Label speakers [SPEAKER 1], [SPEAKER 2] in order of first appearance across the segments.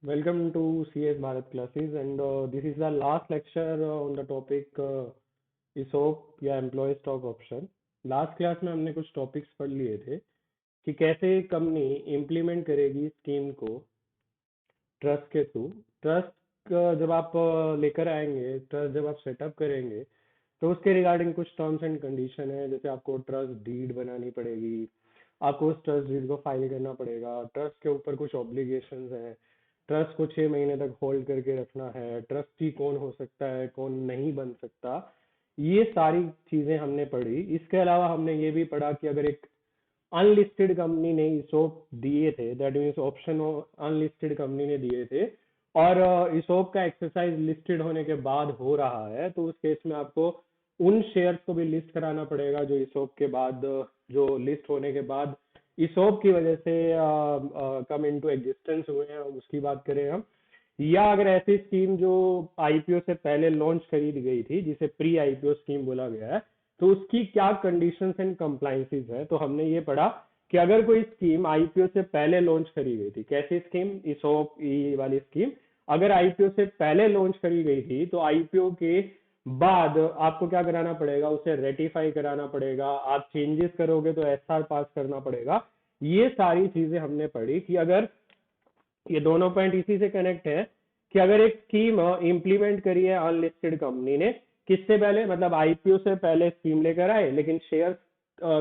[SPEAKER 1] Welcome to CS Bharat classes, and this is the last lecture on the topic ESOP या employee stock option. Last class में हमने कुछ topics पढ़ लिए थे कि कैसे कंपनी इम्प्लीमेंट करेगी स्कीम को ट्रस्ट के थ्रू। ट्रस्ट जब आप लेकर आएंगे, ट्रस्ट जब आप सेटअप करेंगे, तो उसके रिगार्डिंग कुछ टर्म्स एंड कंडीशन है। जैसे आपको ट्रस्ट डीड बनानी पड़ेगी, आपको उस ट्रस्ट डीड को फाइल करना पड़ेगा, ट्रस्ट के ऊपर कुछ ऑब्लिगेशंस हैं, ट्रस्ट को 6 महीने तक होल्ड करके रखना है, ट्रस्टी कौन हो सकता है, कौन नहीं बन सकता, ये सारी चीजें हमने पढ़ी। इसके अलावा हमने ये भी पढ़ा कि अगर एक अनलिस्टेड कंपनी ने इसोप दिए थे, that means option unlisted company ने दिए थे, और इसोप का एक्सरसाइज लिस्टेड होने के बाद हो रहा है, तो उस केस में आपको उन शेयर्स को भी लिस्ट कराना पड़ेगा जो इसोप के बाद, जो लिस्ट होने के बाद इसोप की वजह से कम इनटू एग्जिस्टेंस हुए हैं, उसकी बात करें हम। या अगर ऐसी स्कीम जो आईपीओ से पहले लॉन्च खरीद गई थी, जिसे प्री आईपीओ स्कीम बोला गया है, तो उसकी क्या कंडीशंस एंड कंप्लायंसेस है। तो हमने ये पढ़ा कि अगर कोई स्कीम आईपीओ से पहले लॉन्च करी गई थी, कैसी स्कीम, इसोप ई वाली स्कीम, अगर आईपीओ से पहले लॉन्च करी गई थी, तो आईपीओ के बाद आपको क्या कराना पड़ेगा, उसे रेटिफाई कराना पड़ेगा, आप चेंजेस करोगे तो एसआर पास करना पड़ेगा। ये सारी चीजें हमने पढ़ी कि अगर ये दोनों पॉइंट इसी से कनेक्ट है कि अगर एक स्कीम इंप्लीमेंट करी है अनलिस्टेड कंपनी ने, किससे पहले, मतलब आईपीओ से पहले स्कीम लेकर आए, लेकिन शेयर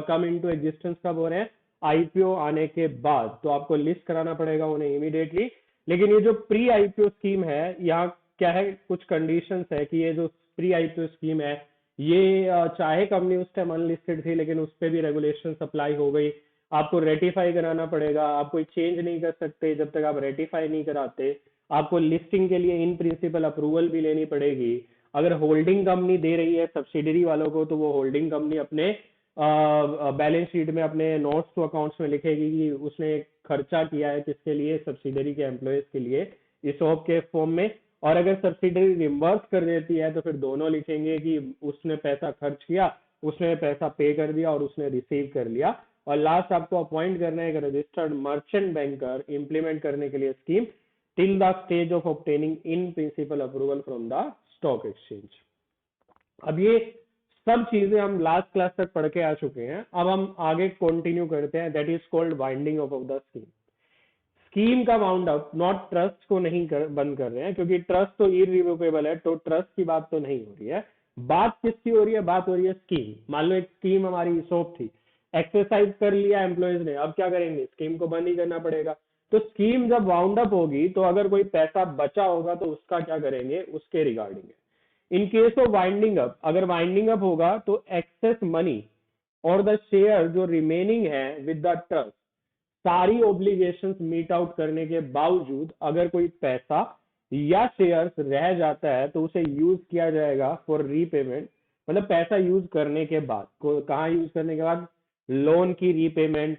[SPEAKER 1] कम इनटू एग्जिस्टेंस कब हो रहे हैं, आईपीओ आने के बाद, तो आपको लिस्ट कराना पड़ेगा उन्हें इमीडिएटली। लेकिन ये जो प्री आईपीओ स्कीम है, यहाँ क्या है, कुछ कंडीशंस है कि ये जो प्री आईपीओ स्कीम है, ये चाहे कंपनी उस टाइम अनलिस्टेड थी, लेकिन उस पर भी रेगुलेशन अप्लाई हो गई, आपको रेटिफाई कराना पड़ेगा, आप कोई चेंज नहीं कर सकते जब तक आप रेटिफाई नहीं कराते, आपको लिस्टिंग के लिए इन प्रिंसिपल अप्रूवल भी लेनी पड़ेगी। अगर होल्डिंग कंपनी दे रही है सब्सिडरी वालों को, तो वो होल्डिंग कंपनी अपने बैलेंस शीट में, अपने नोट्स टू अकाउंट्स में लिखेगी कि उसने खर्चा किया है किसके लिए, सब्सिडरी के एम्प्लॉयज के लिए, इसोप के फॉर्म में। और अगर सब्सिडरी रिम्बर्स कर देती है, तो फिर दोनों लिखेंगे कि उसने पैसा खर्च किया, उसने पैसा पे कर दिया, और उसने रिसीव कर लिया। और लास्ट आपको अपॉइंट करना है एक रजिस्टर्ड मर्चेंट बैंकर इंप्लीमेंट करने के लिए scheme till the stage of obtaining in principle approval from the stock exchange. अब ये सब चीजें हम लास्ट क्लास तक पढ़ के आ चुके हैं, अब हम आगे कंटिन्यू करते हैं, that is called winding of the scheme. Scheme का वाउंड अप, नॉट ट्रस्ट को नहीं बंद कर रहे हैं, क्योंकि ट्रस्ट तो इरिवोकेबल है, तो ट्रस्ट की बात तो नहीं हो रही है। बात किसकी हो रही है, बात हो रही है स्कीम। मान लो एक स्कीम हमारी इसोप थी, एक्सरसाइज कर लिया एम्प्लॉयज ने, अब क्या करेंगे, स्कीम को बंद ही करना पड़ेगा। तो स्कीम जब वाउंड अप होगी, तो अगर कोई पैसा बचा होगा तो उसका क्या करेंगे, उसके रिगार्डिंग है। In case of winding up, अगर वाइंडिंग अप होगा तो एक्सेस मनी और द शेयर जो रिमेनिंग है विद द ट्रस्ट, सारी ओब्लिगेशंस मीट आउट करने के बावजूद अगर कोई पैसा या शेयर्स रह जाता है, तो उसे यूज किया जाएगा फॉर रीपेमेंट। मतलब पैसा यूज करने के बाद, कहाँ यूज करने के बाद, लोन की रीपेमेंट,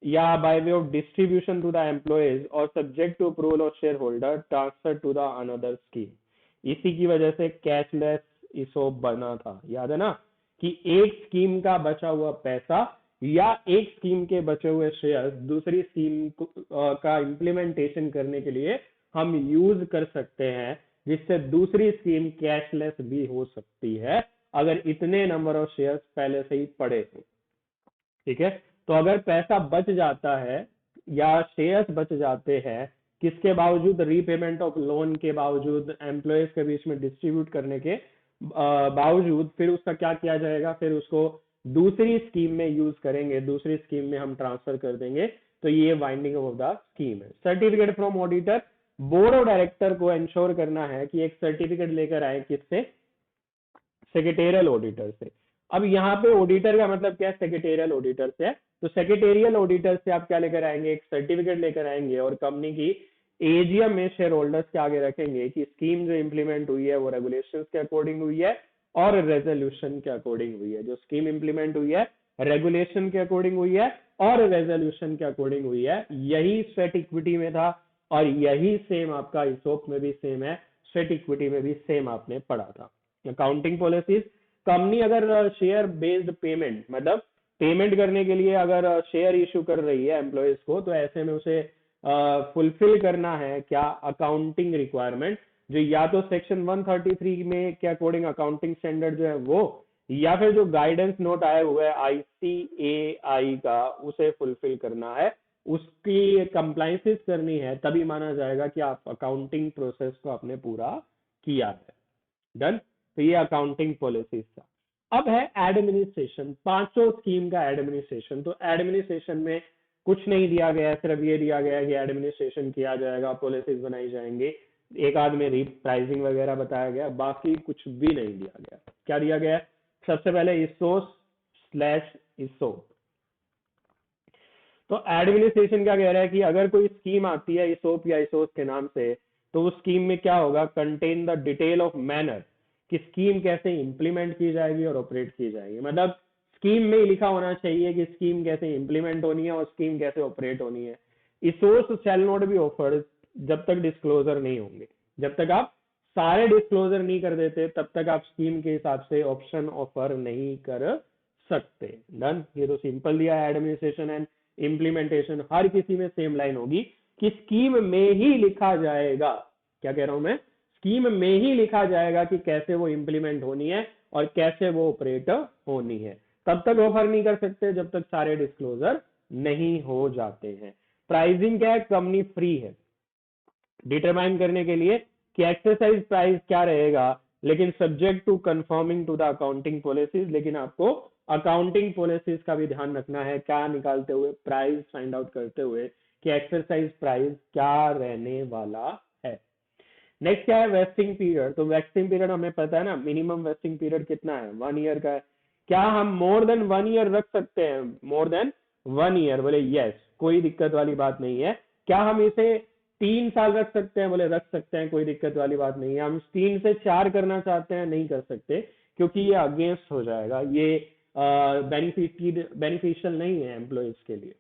[SPEAKER 1] या by way of distribution to the employees, और subject to approval of share holder transfer to the another scheme. इसी की वजह से कैशलेस इसोप बना था, याद है ना, कि एक स्कीम का बचा हुआ पैसा या एक स्कीम के बचे हुए शेयर दूसरी स्कीम का इम्प्लीमेंटेशन करने के लिए हम यूज कर सकते हैं, जिससे दूसरी स्कीम कैशलेस भी हो सकती है अगर इतने नंबर ऑफ शेयर्स पहले से ही पड़े हो। ठीक है, तो अगर पैसा बच जाता है या शेयर्स बच जाते हैं, किसके बावजूद, रीपेमेंट ऑफ लोन के बावजूद, एम्प्लॉयज के बीच में डिस्ट्रीब्यूट करने के बावजूद, फिर उसका क्या किया जाएगा, फिर उसको दूसरी स्कीम में यूज करेंगे, दूसरी स्कीम में हम ट्रांसफर कर देंगे। तो ये वाइंडिंग ऑफ द स्कीम है। Certificate from auditor, board of director को इंश्योर करना है कि एक सर्टिफिकेट लेकर आए, किससे, सेक्रेटेरियल ऑडिटर से। अब यहाँ पे ऑडिटर का मतलब क्या है, सेक्रेटेरियल ऑडिटर से है। तो सेक्रेटेरियल ऑडिटर से आप क्या लेकर आएंगे, एक सर्टिफिकेट लेकर आएंगे, और कंपनी की एजीएम में शेयर होल्डर्स के आगे रखेंगे कि स्कीम जो इंप्लीमेंट हुई है वो रेगुलेशंस के अकॉर्डिंग हुई है और रेजोल्यूशन के अकॉर्डिंग हुई है। जो स्कीम इंप्लीमेंट हुई है रेगुलेशन के अकॉर्डिंग हुई है और रेजोल्यूशन के अकॉर्डिंग हुई है। यही स्वेट इक्विटी में था, और यही सेम आपका इसोप में भी सेम है, स्वेट इक्विटी में भी सेम आपने पढ़ा था। अकाउंटिंग पॉलिसीज, कंपनी अगर शेयर बेस्ड पेमेंट, मतलब पेमेंट करने के लिए अगर शेयर इशू कर रही है एम्प्लॉयज को, तो ऐसे में उसे फुलफिल करना है क्या, अकाउंटिंग रिक्वायरमेंट, जो या तो सेक्शन 133 में के अकॉर्डिंग अकाउंटिंग स्टैंडर्ड जो है वो, या फिर जो गाइडेंस नोट आया हुआ है ICAI का, उसे फुलफिल करना है, उसकी कंप्लाइंसेस करनी है, तभी माना जाएगा कि आप अकाउंटिंग प्रोसेस को आपने पूरा किया है। डन। तो ये अकाउंटिंग पॉलिसीज था। अब है एडमिनिस्ट्रेशन, पांचों स्कीम का एडमिनिस्ट्रेशन। तो एडमिनिस्ट्रेशन में कुछ नहीं दिया गया है, सिर्फ ये दिया गया है कि एडमिनिस्ट्रेशन किया जाएगा, पॉलिसीज बनाई जाएंगे, एक आध में प्राइसिंग वगैरह बताया गया, बाकी कुछ भी नहीं दिया गया। क्या दिया गया है? सबसे पहले ISO/ISO। तो एडमिनिस्ट्रेशन क्या कह रहा है कि अगर कोई स्कीम आती है ISOP या ISOs के नाम से, तो उस स्कीम में क्या होगा, contain the detail of manner, कि स्कीम कैसे इंप्लीमेंट की जाएगी और ऑपरेट की जाएगी। मतलब स्कीम में ही लिखा होना चाहिए कि स्कीम कैसे इंप्लीमेंट होनी है और स्कीम कैसे ऑपरेट होनी है। ISOs shall not be offered जब तक डिस्क्लोजर नहीं होंगे। जब तक आप सारे डिस्क्लोजर नहीं कर देते, तब तक आप स्कीम के हिसाब से ऑप्शन ऑफर नहीं कर सकते। डन। ये तो सिंपल दिया है। एडमिनिस्ट्रेशन एंड इम्प्लीमेंटेशन हर किसी में सेम लाइन होगी कि स्कीम में ही लिखा जाएगा। क्या कह रहा हूं मैं? स्कीम में ही लिखा जाएगा कि कैसे वो इंप्लीमेंट होनी है और कैसे वो ऑपरेट होनी है। तब तक ऑफर नहीं कर सकते जब तक सारे डिस्क्लोजर नहीं हो जाते हैं। प्राइसिंग क्या है? कंपनी फ्री है डिटरमाइन करने के लिए कि एक्सरसाइज प्राइस क्या रहेगा, लेकिन subject to conforming to the accounting policies. लेकिन आपको अकाउंटिंग पॉलिसीज का भी ध्यान रखना है, क्या निकालते हुए, प्राइस फाइंड आउट करते हुए कि एक्सरसाइज प्राइस क्या रहने वाला है। नेक्स्ट क्या है? Vesting period. तो वेस्टिंग पीरियड हमें पता है ना, मिनिमम वेस्टिंग पीरियड कितना है? 1 ईयर का है। क्या हम मोर देन 1 ईयर रख सकते हैं? More than 1 year? बोले यस, कोई दिक्कत वाली बात नहीं है। क्या हम इसे 3 साल रख सकते हैं? बोले रख सकते हैं, कोई दिक्कत वाली बात नहीं है। हम 3 से 4 करना चाहते हैं, नहीं कर सकते, क्योंकि ये अगेंस्ट हो जाएगा, ये बेनिफिशियल नहीं है एम्प्लॉयज के लिए।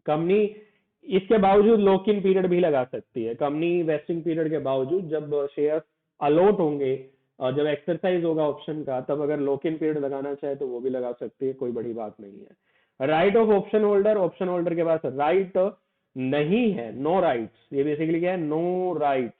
[SPEAKER 1] कंपनी इसके बावजूद लॉक इन पीरियड भी लगा सकती है। कंपनी वेस्टिंग पीरियड के बावजूद जब शेयर अलॉट होंगे और जब एक्सरसाइज होगा ऑप्शन का, तब अगर लॉक इन पीरियड लगाना चाहे तो वो भी लगा सकती है, कोई बड़ी बात नहीं है। Right of option holder, option holder के पास राइट नहीं है, नो राइट्स। ये बेसिकली क्या है? No rights.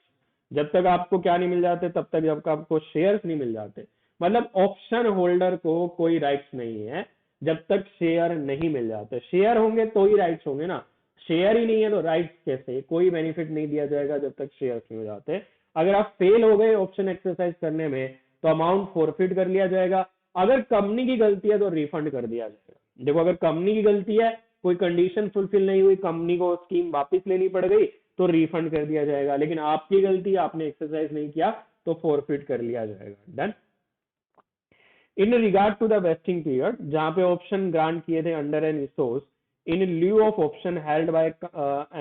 [SPEAKER 1] जब तक आपको क्या नहीं मिल जाते, तब तक जब आपको शेयर्स नहीं मिल जाते, मतलब ऑप्शन होल्डर को कोई राइट्स नहीं है जब तक शेयर नहीं मिल जाते। शेयर होंगे तो ही राइट्स होंगे ना, शेयर ही नहीं है तो राइट्स कैसे? कोई बेनिफिट नहीं दिया जाएगा जब तक शेयर नहीं हो जाते। अगर आप फेल हो गए ऑप्शन एक्सरसाइज करने में, तो अमाउंट फोरफिट कर लिया जाएगा। अगर कंपनी की गलती है तो रिफंड कर दिया जाएगा। देखो, अगर कंपनी की गलती है, कोई कंडीशन फुलफिल नहीं हुई, कंपनी को स्कीम वापस लेनी पड़ गई, तो रिफंड कर दिया जाएगा। लेकिन आपकी गलती, आपने एक्सरसाइज नहीं किया, तो फोरफिट कर लिया जाएगा। Done. In regard to the vesting period, जहां पे ऑप्शन ग्रांट किए थे under an resource in lieu of option held by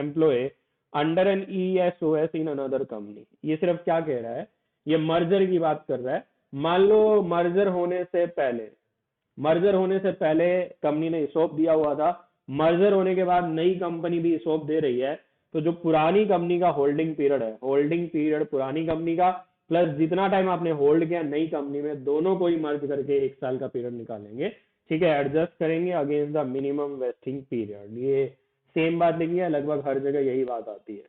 [SPEAKER 1] employee under an ESOS in another company. ये सिर्फ क्या कह रहा है? ये मर्जर की बात कर रहा है। मान लो मर्जर होने से पहले, कंपनी ने इसोप दिया हुआ था, मर्जर होने के बाद नई कंपनी भी इसोप दे रही है, तो जो पुरानी कंपनी का होल्डिंग पीरियड है, होल्डिंग पीरियड पुरानी कंपनी का प्लस जितना टाइम आपने होल्ड किया नई कंपनी में, दोनों को ही मर्ज करके 1 साल का पीरियड निकालेंगे। ठीक है, एडजस्ट करेंगे against the minimum vesting period. ये सेम बात लिखी है, लगभग हर जगह यही बात आती है।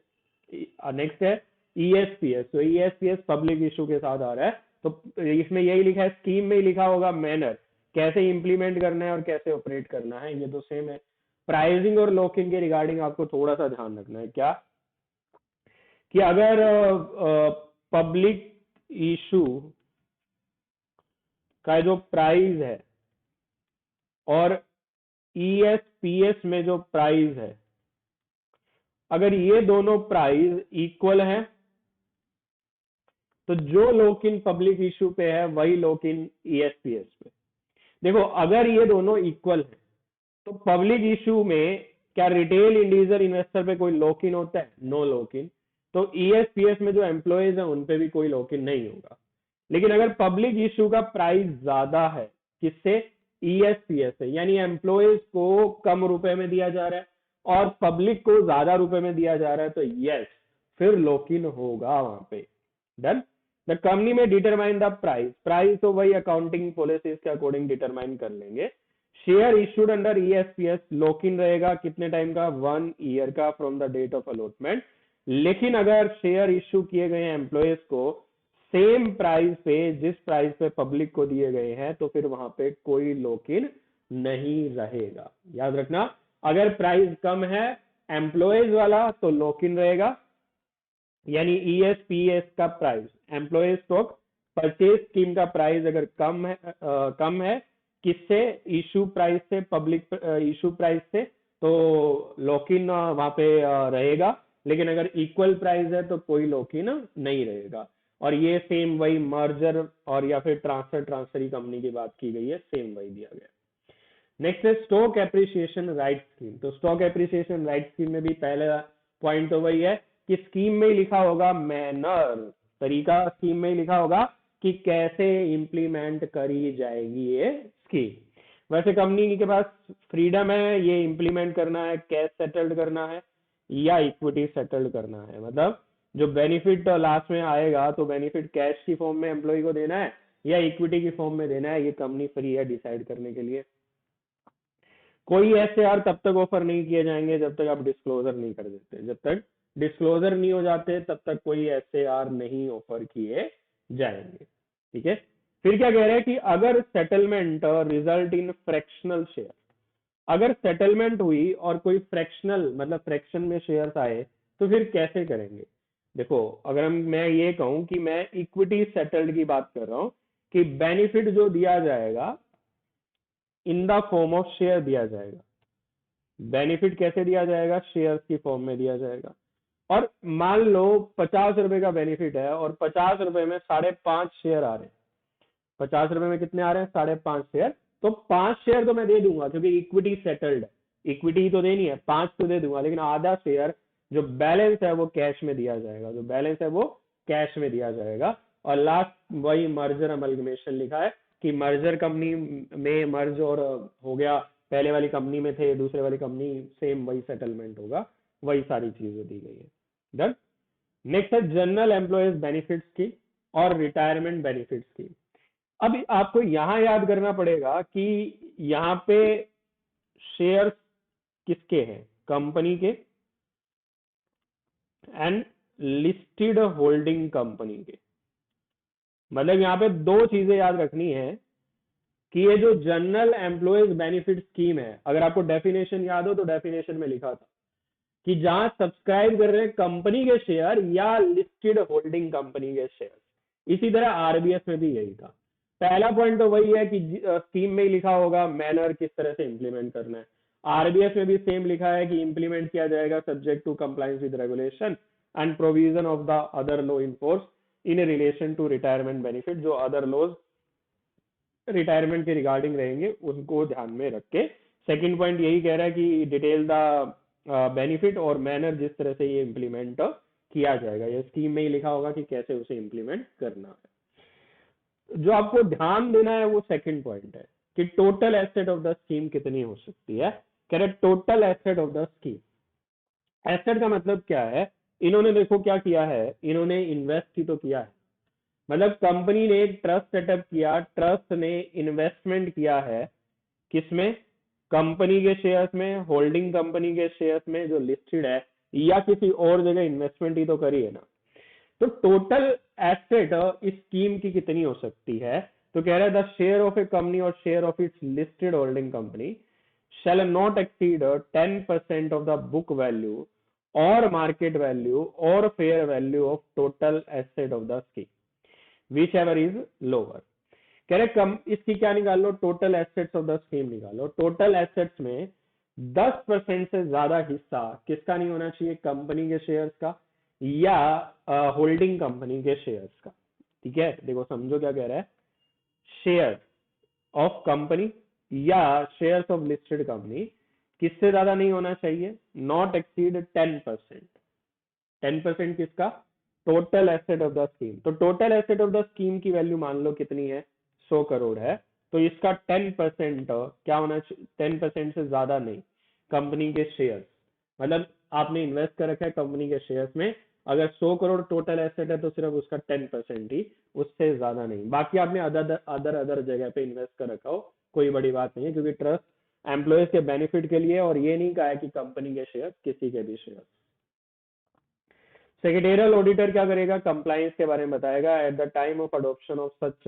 [SPEAKER 1] नेक्स्ट है ESPS। तो ESPS पब्लिक इशू के साथ आ रहा है, तो इसमें यही लिखा है, स्कीम में ही लिखा होगा मैनर, कैसे इंप्लीमेंट करना है और कैसे ऑपरेट करना है, ये तो सेम है। प्राइसिंग और लॉकिंग के रिगार्डिंग आपको थोड़ा सा ध्यान रखना है। क्या कि अगर पब्लिक इशू का जो प्राइस है और ESPS में जो प्राइस है, अगर ये दोनों प्राइस इक्वल है, तो जो लॉक इन पब्लिक इशू पे है वही लॉक इन ESPS पे। देखो, अगर ये दोनों इक्वल है, तो पब्लिक इशू में क्या रिटेल इंडिविजुअल इन्वेस्टर पे कोई लॉक इन होता है? No lock in. तो ESPS में जो एम्प्लॉयज है उन पे भी कोई लॉक इन नहीं होगा। लेकिन अगर पब्लिक इशू का प्राइस ज्यादा है, किससे? ESPS से, यानी एम्प्लॉयज को कम रुपए में दिया जा रहा है और पब्लिक को ज्यादा रुपए में दिया जा रहा है, तो यस, फिर लॉक इन होगा वहां पे। डन। द कंपनी में डिटरमाइन द प्राइस, प्राइस तो वही अकाउंटिंग पॉलिसीज के अकॉर्डिंग डिटरमाइन कर लेंगे। Share issued under ESPS lock in रहेगा कितने टाइम का, 1 ईयर का from the date of allotment. लेकिन अगर शेयर इशू किए गए एम्प्लॉयज को सेम प्राइस पे, जिस प्राइस पे पब्लिक को दिए गए हैं, तो फिर वहां पे कोई लॉक इन नहीं रहेगा। याद रखना, अगर प्राइस कम है एम्प्लॉयज वाला तो लॉक इन रहेगा, यानी ईएसपीएस का price, employee stock purchase scheme का प्राइस अगर कम है किससे, इशू प्राइस से, पब्लिक इशू प्राइस से, तो लॉक इन वहां पे रहेगा। लेकिन अगर इक्वल प्राइस है तो कोई लॉक इन नहीं रहेगा। और ये सेम वही मर्जर और या फिर ट्रांसफरी कंपनी की बात की गई है, सेम वही दिया गया। नेक्स्ट है स्टॉक एप्रिसिएशन राइट स्कीम। तो स्टॉक एप्रिसिएशन राइट स्कीम में भी पहला पॉइंट तो वही है कि स्कीम में ही लिखा होगा मैनर, तरीका स्कीम में ही लिखा होगा कि कैसे इंप्लीमेंट करी जाएगी ये स्कीम। वैसे कंपनी के पास फ्रीडम है ये इंप्लीमेंट करना है, कैश सेटल्ड करना है या इक्विटी सेटल्ड करना है। मतलब जो बेनिफिट लास्ट में आएगा तो बेनिफिट कैश की फॉर्म में एम्प्लॉय को देना है या इक्विटी की फॉर्म में देना है, ये कंपनी फ्री है डिसाइड करने के लिए। कोई एसएआर तब तक ऑफर नहीं किए जाएंगे जब तक आप डिस्क्लोजर नहीं कर देते। जब तक डिस्क्लोजर नहीं हो जाते तब तक कोई एसएआर नहीं ऑफर किए जाएंगे। ठीक है, फिर क्या कह रहे हैं कि अगर settlement result in fractional share, अगर सेटलमेंट हुई और कोई फ्रैक्शनल मतलब फ्रैक्शन में शेयर्स आए तो फिर कैसे करेंगे। देखो, अगर मैं ये कहूं कि मैं इक्विटी सेटल्ड की बात कर रहा हूं कि बेनिफिट जो दिया जाएगा in the form of share दिया जाएगा। बेनिफिट कैसे दिया जाएगा, शेयर की फॉर्म में दिया जाएगा। और मान लो 50 रुपए का बेनिफिट है और 50 रुपए में 5.5 शेयर आ रहे हैं। 50 रुपए में कितने आ रहे हैं, 5.5 शेयर। तो 5 शेयर तो मैं दे दूंगा क्योंकि इक्विटी सेटल्ड है, इक्विटी ही तो देनी है, 5 तो दे दूंगा। लेकिन आधा शेयर जो बैलेंस है वो कैश में दिया जाएगा, जो बैलेंस है वो कैश में दिया जाएगा। और लास्ट वही मर्जर अमलगमेशन लिखा है कि मर्जर कंपनी में मर्ज और हो गया, पहले वाली कंपनी में थे दूसरे वाली कंपनी, सेम वही सेटलमेंट होगा, वही सारी चीजें दी गई है। डन। नेक्स्ट है जनरल एम्प्लॉयज बेनिफिट्स की और रिटायरमेंट बेनिफिट्स की। अब आपको यहां याद करना पड़ेगा कि यहां पे शेयर किसके हैं, कंपनी के एंड लिस्टेड होल्डिंग कंपनी के। मतलब यहां पे दो चीजें याद रखनी है कि ये जो जनरल एम्प्लॉयज बेनिफिट स्कीम है, अगर आपको डेफिनेशन याद हो तो डेफिनेशन में लिखा था कि जहां सब्सक्राइब कर रहे हैं कंपनी के शेयर या लिस्टेड होल्डिंग कंपनी के शेयर। इसी तरह आरबीएस में भी यही था। पहला पॉइंट तो वही है कि स्कीम में ही लिखा होगा मैनर किस तरह से इंप्लीमेंट करना है। आरबीएस में भी सेम लिखा है कि इंप्लीमेंट किया जाएगा subject to compliance with regulation and provision of the other law in force in relation to retirement benefit. जो अदर लॉज रिटायरमेंट के रिगार्डिंग रहेंगे उनको ध्यान में रख के सेकेंड पॉइंट यही कह रहा है कि डिटेल द बेनिफिट और मैनर जिस तरह से ये इंप्लीमेंट किया जाएगा। ये स्कीम में ही लिखा होगा कि कैसे उसे इंप्लीमेंट करना है। जो आपको ध्यान देना है वो सेकंड पॉइंट है कि total asset of the scheme कितनी हो सकती है। कह रहे total asset of the scheme. Asset का मतलब क्या है, इन्होंने देखो क्या किया है, इन्होंने इन्वेस्ट ही तो किया है। मतलब कंपनी ने एक ट्रस्ट सेटअप किया, ट्रस्ट ने इन्वेस्टमेंट किया है किसमें, कंपनी के शेयर्स में, होल्डिंग कंपनी के शेयर्स में जो लिस्टेड है, या किसी और जगह इन्वेस्टमेंट ही तो करी है ना। तो टोटल एसेट इस स्कीम की कितनी हो सकती है, तो कह रहा है the share of a company और share of its listed holding company shall not exceed 10% of the book value or market value or fair value of total asset of the scheme, whichever is lower। कह रहे कम इसकी क्या निकाल लो, total assets of the scheme निकालो। Total assets में 10% से ज्यादा हिस्सा किसका नहीं होना चाहिए, कंपनी के शेयर्स का या होल्डिंग कंपनी के शेयर्स का। ठीक है, देखो समझो क्या कह रहा है, शेयर ऑफ कंपनी या शेयर्स ऑफ लिस्टेड कंपनी किससे ज्यादा नहीं होना चाहिए, नॉट एक्सीड 10%। 10% किसका, total asset of the scheme. तो total asset of the scheme की वैल्यू मान लो कितनी है, 100 करोड़ है, तो इसका 10% क्या होना चाहिए, 10% से ज्यादा नहीं, कंपनी के शेयर्स। मतलब आपने इन्वेस्ट कर रखा है कंपनी के शेयर्स में, अगर 100 करोड़ टोटल एसेट है तो सिर्फ उसका 10% ही, उससे ज्यादा नहीं। बाकी आपने अदर अदर जगह पे इन्वेस्ट कर रखा हो, कोई बड़ी बात नहीं है, क्योंकि ट्रस्ट एम्प्लॉयज के बेनिफिट के लिए, और ये नहीं कहा है कि कंपनी के शेयर, किसी के भी शेयर। सेक्रेटेरियल ऑडिटर क्या करेगा, कंप्लायंस के बारे में बताएगा। At the time of adoption of such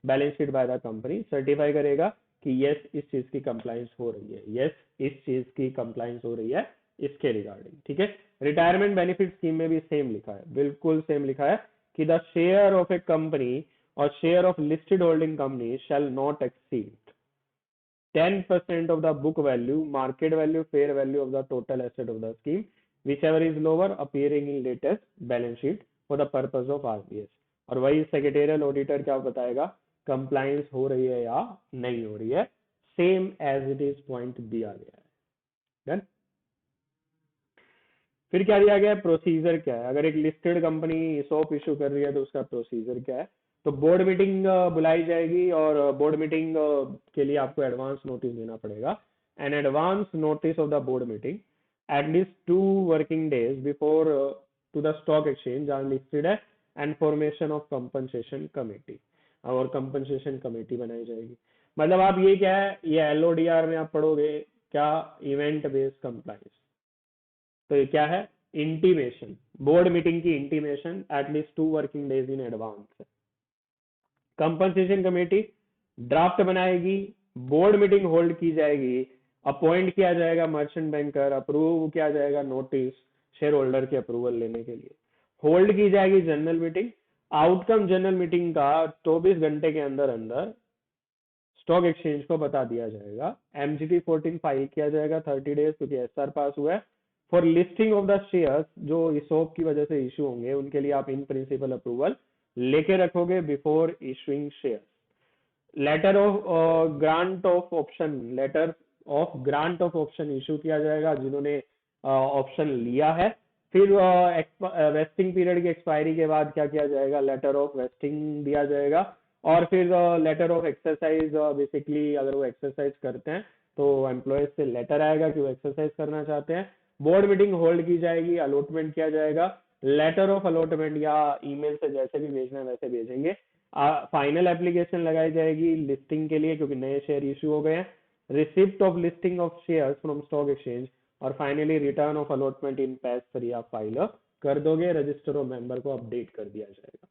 [SPEAKER 1] balance sheet by the company, certify करेगा कि यस इस चीज की कंप्लायंस हो रही है, यस इस चीज की कंप्लायंस हो रही है इसके रिगार्डिंग, ठीक है। रिटायरमेंट बेनिफिट स्कीम में भी सेम लिखा है, बिल्कुल सेम लिखा है कि the share of a company और share of listed holding company shall not exceed 10% of the book value, market value, fair value of the total asset of the scheme, whichever is lower appearing in latest balance sheet for the purpose of RBS। और वही secretarial auditor क्या बताएगा, compliance हो रही है या नहीं हो रही है, same as it is point दिया गया है। डन। फिर क्या दिया गया है, प्रोसीजर क्या है, अगर एक लिस्टेड कंपनी सॉप इशू कर रही है तो उसका प्रोसीजर क्या है। तो बोर्ड मीटिंग बुलाई जाएगी, और बोर्ड मीटिंग के लिए आपको एडवांस नोटिस देना पड़ेगा। An advance notice of the board meeting at least 2 working days before to the stock exchange जहाँ लिस्टेड है, and formation of compensation committee, और कंपनसेशन कमेटी बनाई जाएगी। मतलब आप ये क्या है, ये एलओडीआर में आप पढ़ोगे क्या, इवेंट बेस्ड कंप्लायंस। तो ये क्या है, इंटीमेशन, बोर्ड मीटिंग की intimation at least 2 working days in advance. Compensation committee draft बनाएगी, बोर्ड मीटिंग होल्ड की जाएगी, अपॉइंट किया जाएगा मर्चेंट बैंकर, अप्रूव किया जाएगा नोटिस शेयर होल्डर के अप्रूवल लेने के लिए, होल्ड की जाएगी general meeting. Outcome general meeting का 24 घंटे के अंदर अंदर स्टॉक एक्सचेंज को बता दिया जाएगा। एमजीटी 14 फाइल किया जाएगा 30 डेज, क्योंकि एसआर पास हुआ है। For listing of the shares जो इसोप की वजह से इशू होंगे, उनके लिए आप इन प्रिंसिपल अप्रूवल लेके रखोगे before issuing shares. Letter of grant of option, letter of grant of option issue किया जाएगा जिन्होंने ऑप्शन लिया है। फिर वेस्टिंग पीरियड की एक्सपायरी के बाद क्या किया जाएगा, लेटर ऑफ वेस्टिंग दिया जाएगा। और फिर लेटर ऑफ एक्सरसाइज, बेसिकली अगर वो एक्सरसाइज करते हैं तो एम्प्लॉयज से लेटर आएगा कि वो एक्सरसाइज करना चाहते हैं। बोर्ड मीटिंग होल्ड की जाएगी, अलॉटमेंट किया जाएगा, लेटर ऑफ अलॉटमेंट या ईमेल से जैसे भी भेजना है वैसे भेजेंगे। फाइनल एप्लीकेशन लगाई जाएगी लिस्टिंग के लिए, क्योंकि नए शेयर इशू हो गए हैं। Receipt of listing of shares from stock exchange, और finally return of allotment in PAS 3 आप फाइल कर दोगे, रजिस्टर ऑफ मेंबर को अपडेट कर दिया जाएगा।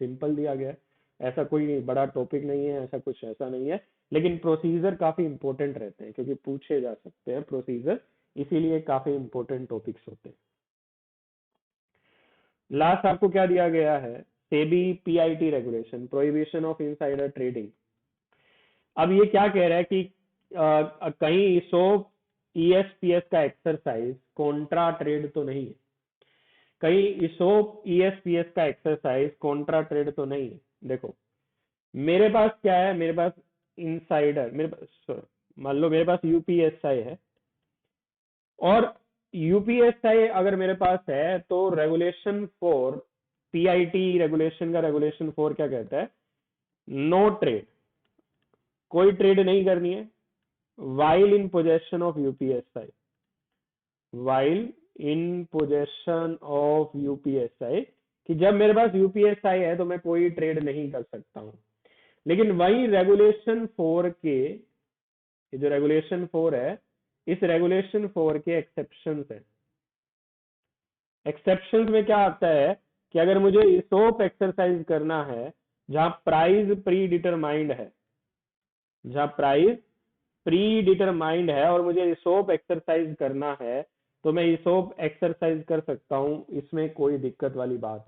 [SPEAKER 1] सिंपल दिया गया है, ऐसा कोई बड़ा टॉपिक नहीं है, ऐसा कुछ ऐसा नहीं है। लेकिन प्रोसीजर काफी इंपॉर्टेंट रहते हैं, क्योंकि पूछे जा सकते हैं प्रोसीजर, इसीलिए काफी इंपॉर्टेंट टॉपिक्स होते हैं। लास्ट आपको क्या दिया गया है, SEBI PIT regulation, prohibition of insider trading. अब ये क्या कह रहा है कि कहीं इसोप ईएसपीएस का एक्सरसाइज कॉन्ट्रा ट्रेड तो नहीं है, कहीं इसोप ईएसपीएस का एक्सरसाइज कॉन्ट्रा ट्रेड तो नहीं है। देखो मेरे पास क्या है, मेरे पास इनसाइडर, मेरे पास मान लो मेरे पास यूपीएसआई है, और यूपीएसआई अगर मेरे पास है तो रेगुलेशन 4 पीआईटी रेगुलेशन का रेगुलेशन 4 क्या कहता है, नो ट्रेड, कोई ट्रेड नहीं करनी है while in possession of UPSI, while in possession of UPSI, कि जब मेरे पास यूपीएसआई है तो मैं कोई ट्रेड नहीं कर सकता हूं। लेकिन वही रेगुलेशन 4 के, ये जो रेगुलेशन 4 है, इस रेगुलेशन 4 के एक्सेप्शंस है। एक्सेप्शंस में क्या आता है कि अगर मुझे इसोप एक्सरसाइज करना है जहां प्राइस प्री डिटरमाइंड है, जहां प्राइस प्री डिटरमाइंड है और मुझे इसोप एक्सरसाइज करना है, तो मैं इसोप एक्सरसाइज कर सकता हूं, इसमें कोई दिक्कत वाली बात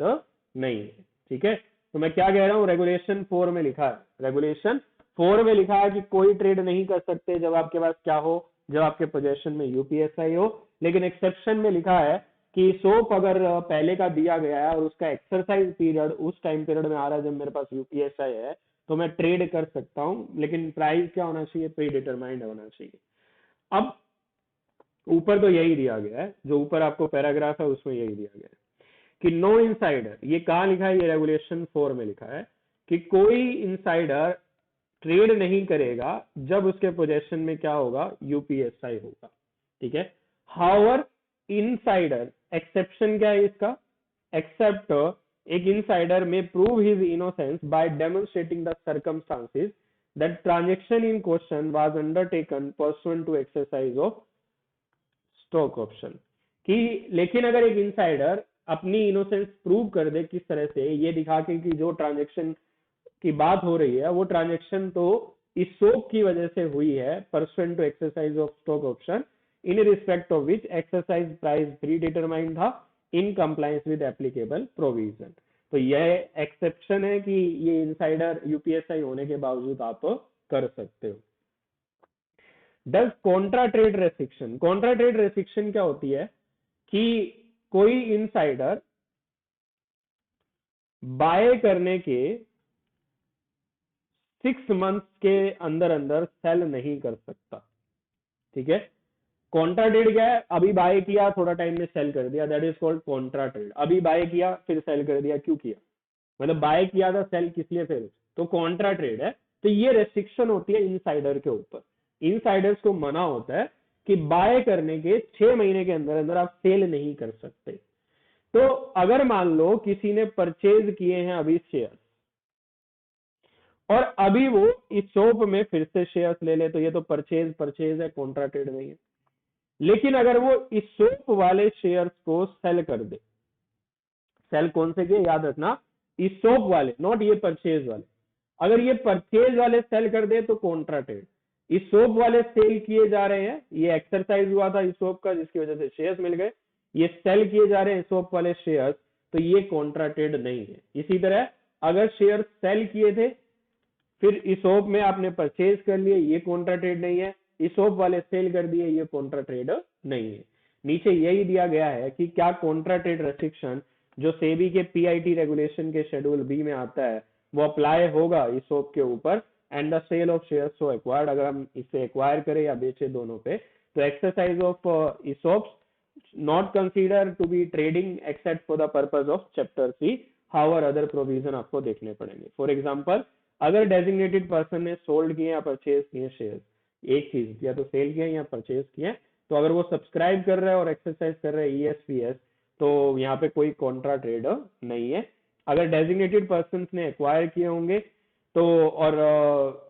[SPEAKER 1] नहीं है। ठीक है, तो मैं क्या कह रहा हूं, रेगुलेशन 4 में लिखा है, रेगुलेशन 4 में लिखा है कि कोई ट्रेड नहीं कर सकते जब आपके पास क्या हो, जब आपके पोजेशन में यूपीएसआई हो। लेकिन एक्सेप्शन में लिखा है कि सोप अगर पहले का दिया गया है और उसका एक्सरसाइज पीरियड उस टाइम पीरियड में आ रहा है जब मेरे पास यूपीएसआई है, तो मैं ट्रेड कर सकता हूं, लेकिन प्राइस क्या होना चाहिए, प्री डिटरमाइंड होना चाहिए। अब ऊपर तो यही दिया गया है, जो ऊपर आपको पैराग्राफ है उसमें यही दिया गया है कि नो इनसाइडर, ये कहाँ लिखा है, ये रेगुलेशन 4 में लिखा है कि कोई इनसाइडर ट्रेड नहीं करेगा जब उसके पोजेशन में क्या होगा, यूपीएसआई होगा। ठीक है, हाउएवर इनसाइडर, एक्सेप्शन क्या है इसका, एक्सेप्ट एक insider may prove his innocence by demonstrating the circumstances that transaction in question was undertaken pursuant to exercise of stock option. कि लेकिन अगर एक इनसाइडर अपनी इनोसेंस प्रूव कर दे किस तरह से, ये दिखा के कि जो ट्रांजेक्शन की बात हो रही है वो ट्रांजेक्शन तो इस सोप की वजह से हुई है, pursuant to exercise of stock option in respect of which exercise price predetermined था in compliance with applicable provision. तो यह एक्सेप्शन है कि ये इनसाइडर यूपीएसआई होने के बावजूद आप कर सकते हो। Does Contra trade restriction, Contra trade restriction क्या होती है कि कोई इनसाइडर बाय करने के 6 मंथ्स के अंदर अंदर सेल नहीं कर सकता। ठीक है, कॉन्ट्रा ट्रेड क्या है, अभी बाय किया थोड़ा टाइम में सेल कर दिया, that is called Contra trade. अभी बाय किया फिर सेल कर दिया, क्यों किया, मतलब बाय किया था सेल किस लिए, फिर तो कॉन्ट्रा ट्रेड है। तो ये रेस्ट्रिक्शन होती है इनसाइडर के ऊपर। इनसाइडर्स को मना होता है कि बाय करने के 6 महीने के अंदर अंदर आप सेल नहीं कर सकते। तो अगर मान लो किसी ने परचेज किए हैं अभी शेयर और अभी वो इस सोप में फिर से शेयर्स ले ले, तो ये तो परचेज परचेज है, कॉन्ट्रा ट्रेड नहीं है। लेकिन अगर वो इस सोप वाले शेयर्स को सेल कर दे, सेल कौन से के याद रखना, इस सोप वाले, नॉट ये परचेज वाले। अगर ये परचेज वाले सेल कर दे तो कॉन्ट्रा ट्रेड। इस सोप वाले सेल किए जा रहे हैं, ये एक्सरसाइज हुआ था इस सोप का जिसकी वजह से शेयर्स मिल गए, ये सेल किए जा रहे हैं सोप वाले शेयर्स, तो ये कॉन्ट्रा ट्रेड नहीं है। इसी तरह अगर शेयर सेल किए थे फिर इसोप में आपने परचेज कर लिए, ये कॉन्ट्रा ट्रेड नहीं है। इसोप वाले सेल कर दिए, ये कॉन्ट्रा ट्रेड नहीं है। नीचे यही दिया गया है कि क्या कॉन्ट्रा ट्रेड रेस्ट्रिक्शन जो सेबी के पीआईटी रेगुलेशन के शेड्यूल बी में आता है वो अप्लाई होगा इसोप के ऊपर। And the sale of shares so acquired, अगर हम इसे एक्वायर करें या बेचे दोनों पे, तो exercise of ESOPs not consider to be trading except for the purpose of chapter C. However other provision आपको देखने पड़ेंगे। फॉर एग्जांपल, अगर डेजिग्नेटेड पर्सन ने सोल्ड किए या परचेज किए शेयर, एक चीज या तो सेल किया या परचेज किया, तो अगर वो सब्सक्राइब कर रहा है और एक्सरसाइज कर रहा है ईएसपीएस, तो यहाँ पे कोई कॉन्ट्रा ट्रेड नहीं है। अगर डेजिग्नेटेड पर्सन ने एक्वायर किए होंगे तो और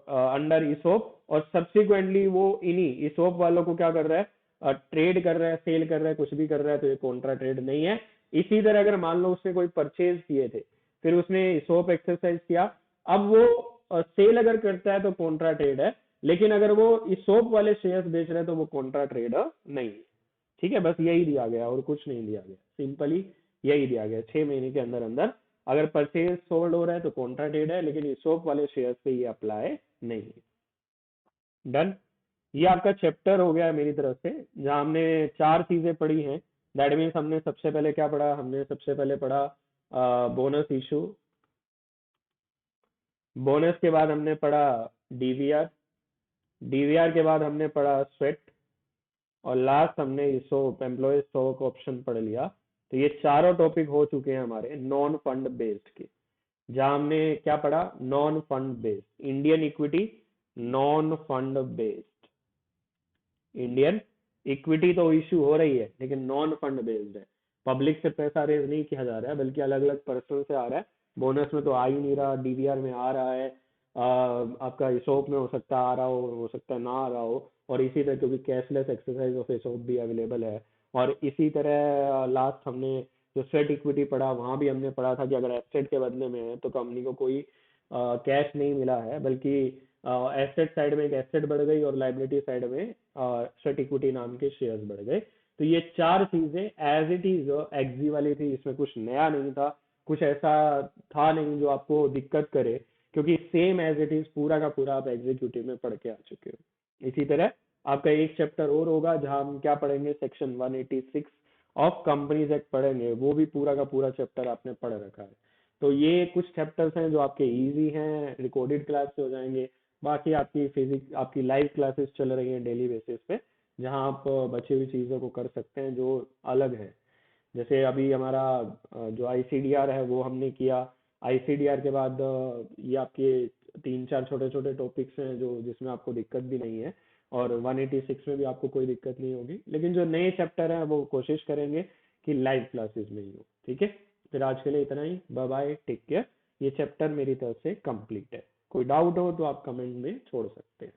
[SPEAKER 1] अंडर इसोप और सब्सिक्वेंटली वो इन्हीं इसोप वालों को क्या कर रहा है, ट्रेड कर रहा है, सेल कर रहा है, कुछ भी कर रहा है, तो ये कॉन्ट्रा ट्रेड नहीं है। इसी तरह अगर मान लो उसने कोई परचेज किए थे फिर उसने इसोप एक्सरसाइज किया, अब वो सेल अगर करता है तो कॉन्ट्रा ट्रेड है, लेकिन अगर वो इस सोप वाले शेयर्स बेच रहे हैं तो वो कॉन्ट्रा ट्रेड नहीं है। ठीक है, बस यही दिया गया और कुछ नहीं दिया गया, सिंपली यही दिया गया। 6 महीने के अंदर अंदर अगर परचेज सोल्ड हो रहा है तो कॉन्ट्रा ट्रेड है, लेकिन इस सोप वाले शेयर्स पे ये अप्लाई नहीं है। डन, ये आपका चैप्टर हो गया मेरी तरफ से, जहां हमने 4 चीजें पढ़ी हैं। दैट मीन्स हमने सबसे पहले क्या पढ़ा, हमने सबसे पहले पढ़ा बोनस इशू, बोनस के बाद हमने पढ़ा डीवीआर, डीवीआर के बाद हमने पढ़ा स्वेट, और लास्ट हमने इसोप एम्प्लॉय स्टॉक ऑप्शन पढ़ लिया। तो ये चारों टॉपिक हो चुके हैं हमारे नॉन फंड बेस्ड के, जहां हमने क्या पढ़ा, non fund based Indian equity, non fund based Indian equity तो इश्यू हो रही है लेकिन नॉन फंड बेस्ड है, पब्लिक से पैसा रेज नहीं किया जा रहा है बल्कि अलग अलग पर्सन से आ रहा है। बोनस में तो आ ही नहीं रहा, डीवीआर में आ रहा है, आपका इसोप में हो सकता है आ रहा हो सकता है ना आ रहा हो, और इसी तरह क्योंकि कैशलेस एक्सरसाइज ऑफ इसोप भी अवेलेबल है। और इसी तरह लास्ट हमने जो स्वेट इक्विटी पढ़ा वहां भी हमने पढ़ा था कि अगर एसेट के बदले में है तो कंपनी को कोई कैश नहीं मिला है, बल्कि एसेट साइड में एक एसेट बढ़ गई और लाइबिलिटी साइड में स्वेट इक्विटी नाम के शेयर्स बढ़ गए। तो ये 4 चीजें एज इट इज एक्जी वाली थी, इसमें कुछ नया नहीं था, कुछ ऐसा था नहीं जो आपको दिक्कत करे, क्योंकि सेम एज इट इज पूरा का पूरा आप एग्जीक्यूटिव में पढ़ के आ चुके हो। इसी तरह आपका एक चैप्टर और होगा जहां हम क्या पढ़ेंगे, सेक्शन 186 ऑफ कंपनीज एक्ट पढ़ेंगे, वो भी पूरा का पूरा चैप्टर आपने पढ़ रखा है। तो ये कुछ चैप्टर्स हैं जो आपके इजी हैं, रिकॉर्डेड क्लास से हो जाएंगे। बाकी आपकी फिजिक्स, आपकी लाइव क्लासेस चल रही हैं डेली बेसिस पे, जहां आप बची हुई चीज़ों को कर सकते हैं जो अलग है। जैसे अभी हमारा जो आईसीडीआर है वो हमने किया, आईसीडीआर के बाद ये आपके 3-4 छोटे छोटे टॉपिक्स हैं जो जिसमें आपको दिक्कत भी नहीं है, और 186 में भी आपको कोई दिक्कत नहीं होगी, लेकिन जो नए चैप्टर हैं वो कोशिश करेंगे कि लाइव क्लासेस में ही हो। ठीक है, फिर आज के लिए इतना ही, बाय बाय, टेक केयर। ये चैप्टर मेरी तरफ से कंप्लीट है। कोई डाउट हो तो आप कमेंट में छोड़ सकते हैं।